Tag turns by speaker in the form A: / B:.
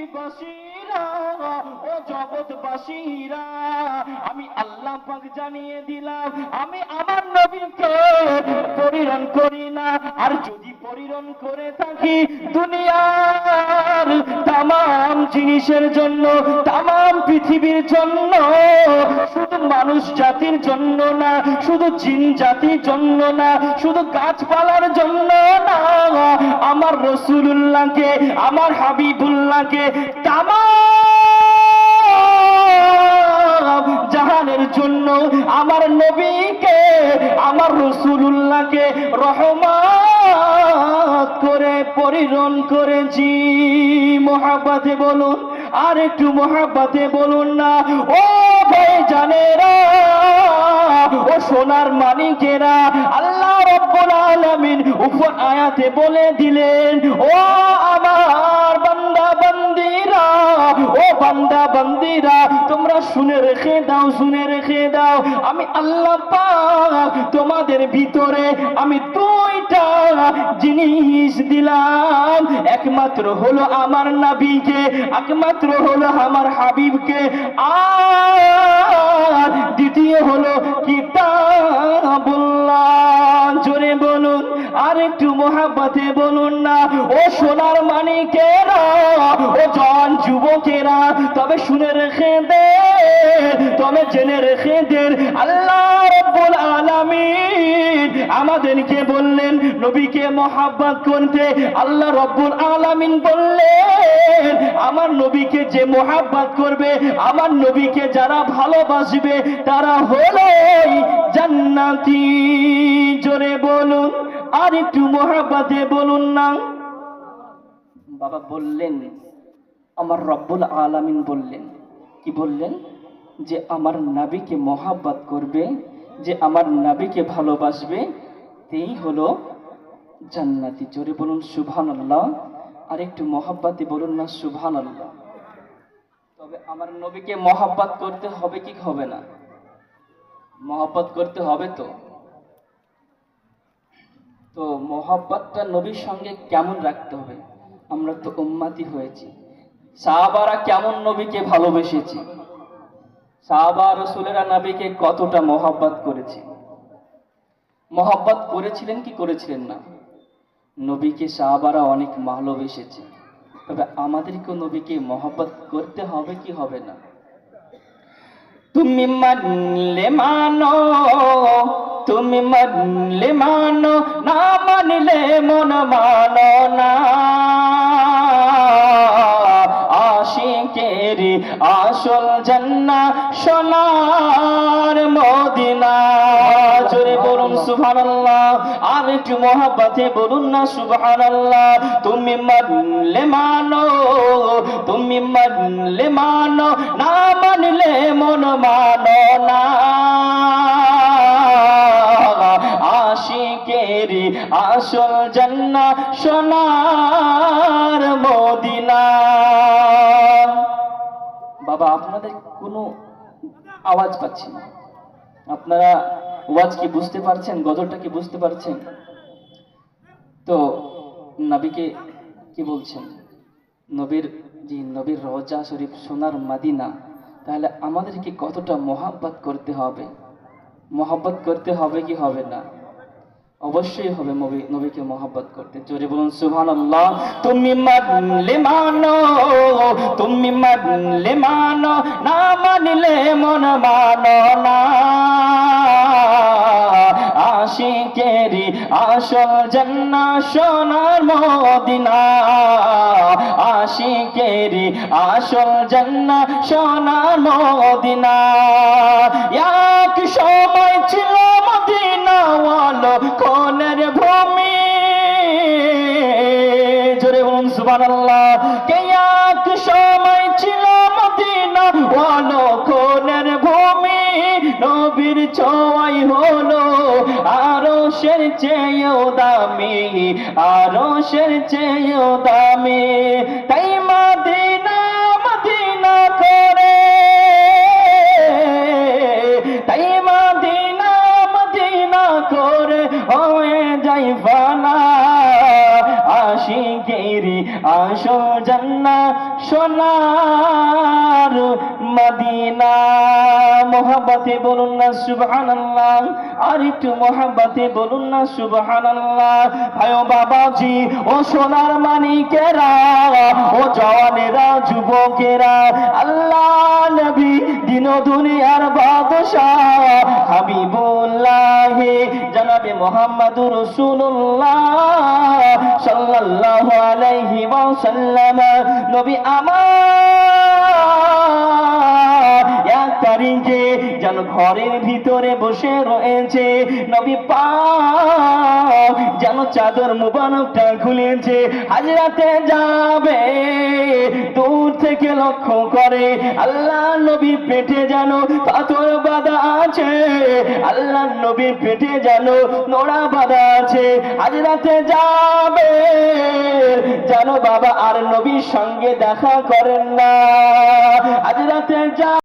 A: পৃথিবীবাসীরা ও জগৎবাসীরা, আমি আল্লাহ পাক জানিয়ে দিলাম আমি আমার নবীকে পরিণাম করি না। আর যদি পরিণাম করে থাকি দুনিয়ার তামাম জিনিসের জন্য, তামাম পৃথিবীর জন্য, শুধু মানুষ জাতির জন্য না, শুধু জিন জাতির জন্য না, শুধু গাছপালার জন্য না, আমার রাসূলুল্লাহকে, আমার হাবিবুল্লাহকে তামাম জাহানের জন্য, আমার নবীকে, আমার রাসূলুল্লাহকে রহমত করে পরিণাম করেছি। মোহাব্বতে বলুন, আর একটু মোহাব্বতে বলুন না। ও ভাই জানেরা, ও সোনার মানিকেরা, আল্লাহ রাব্বুল আলামিন উপর আয়াতে বলে দিলেন, ও আমার বান্দা বান্দিরা, ও বান্দা বান্দিরা, তোমরা শুনে রেখে দাও, শুনে রেখে দাও, আমি আল্লাহ পাক তোমাদের ভিতরে আমি দুইটা জিনিস দিলাম। একমাত্র হলো আমার নবীকে, একমাত্র হলো আমার হাবিবকে, আর দ্বিতীয় হলো কিতাবুল্লাহ। জোরে বলুন, আর একটু মোহাব্বতে বলুন না। ও সোনার মানিকেরা, ও জওয়ান যুবকেরা, তবে শুনে রেখে দে, তবে জেনে রেখে দেন, আল্লাহ রাব্বুল আলামিন আমাদেরকে বললেন নবীকে মোহাব্বত করতে। আল্লাহ রাব্বুল আলামিন বললেন আমার নবীকে যে মোহাব্বত করবে, আমার নবীকে যারা ভালোবাসবে, তারা হলো জান্নাতি। জোরে বলুন, আর একটু মোহাব্বতে বলুন না। বাবা বললেন, আমার রব্বুল আলামিন বললেন, কি বললেন? যে আমার নবীকে মোহাব্বত করবে, যে আমার নবীকে ভালোবাসবে, তেই হলো জান্নাতি। জোরে বলুন সুবহানাল্লাহ, আর একটু মোহাব্বতে বলুন না সুবহানাল্লাহ। তবে আমার নবীকে মোহাব্বত করতে হবে কি হবে না? মোহাব্বত করতে হবে তো। তো মোহাব্বতটা নবীর সঙ্গে কেমন রাখতে হবে? আমরা তো উম্মতি হয়েছি, সাহাবারা কেমন নবীকে ভালোবেসেছি, সাহাবা রাসূলেরা নবীকে কতটা মোহাব্বত করেছে, মোহাব্বত করেছিলেন কি করেছিলেন না? নবীকে সাহাবারা অনেক ভালোবেসেছে, তবে আমাদেরকেও নবীকে মোহাব্বত করতে হবে কি হবে না? তুমি মানলে মানো, তুমি মানলে মানো, না মানলে মন মানো না। আশিকেরি আসল জান্নাত সোনার মদিনা। জোরে বলুন সুবহানাল্লাহ, আর একটু মোহাব্বতে বলুন না সুবহানাল্লাহ। তুমি মানলে মানো, তুমি মানলে মানো, না মানলে মন মানো না। আশিকেরি আসল জান্নাত সোনার মদিনা। বাবা আপনাদের কোনো আওয়াজ পাচ্ছি না, আপনারা ওয়াজ কি বুঝতে পারছেন? গজলটা কি বুঝতে পারছেন? তো নবীকে কি বলছেন? নবীর নবীর রওজা শরীফ সোনার মদিনা, তাহলে আমাদেরকে কতটা মোহাব্বত করতে হবে, মোহাব্বত করতে হবে কি হবে না? অবশ্যই হবে নবীকে মোহাব্বত করতে। জোরে বলুন সুবহানাল্লাহ। তুমি মানলে মানো, তুমি মানলে মানো, না মানলে মন মানো না। আশিকেরি আসল জান্নাত সোনার মদিনা। আশিকেরি আসল জান্নাত সোনার মদিনা। এক সময় ছিল মদিনা ওয়ালো কোনের ভূমি। জোরে বলুন সুবহানাল্লাহ। কে এক সময় ছিল মদিনা ওয়ালো কোনের ভূমি। নবীর ছোঁয়ায় হলো আরশের চেয়েও দামি, আরশের চেয়েও দামি। তাই মদিনা মদিনা করে, তাই মদিনা মদিনা করে হয়ে যাই ফানা। আশিকেরি আসল জান্নাত সোনার মদিনা। মোহাব্বতে বলুন না সুবহানাল্লাহ, আর একটু মোহাব্বতে বলুন না সুবহানাল্লাহ। ভাই ও বাবাজি, ও সোনার মানিকেরা, ও জওয়ানেরা, যুবকেরা, আল্লাহ নবী দিন ও দুনিয়ার বাদশাহ হাবিবুল্লাহ জনাবে মুহাম্মদুর রাসূলুল্লাহ সাল্লাল্লাহু আলাইহি ওয়াসাল্লাম নবী আমার এক তারিখে যেন ঘরের ভিতরে বসে রয়েছে, নবী পাক যেন চাদর মুবারকটা খুলেছে, হাজরাতে যাবে দূর থেকে লক্ষ্য করে আল্লাহ নবীর পেটে যেন পাথর বাঁধা আছে, আল্লাহ নবীর পেটে যেন নোড়া বাঁধা আছে। হাজরাতে যাবে যেন বাবা আর নবীর সঙ্গে দেখা করেন না, হাজরাতে যা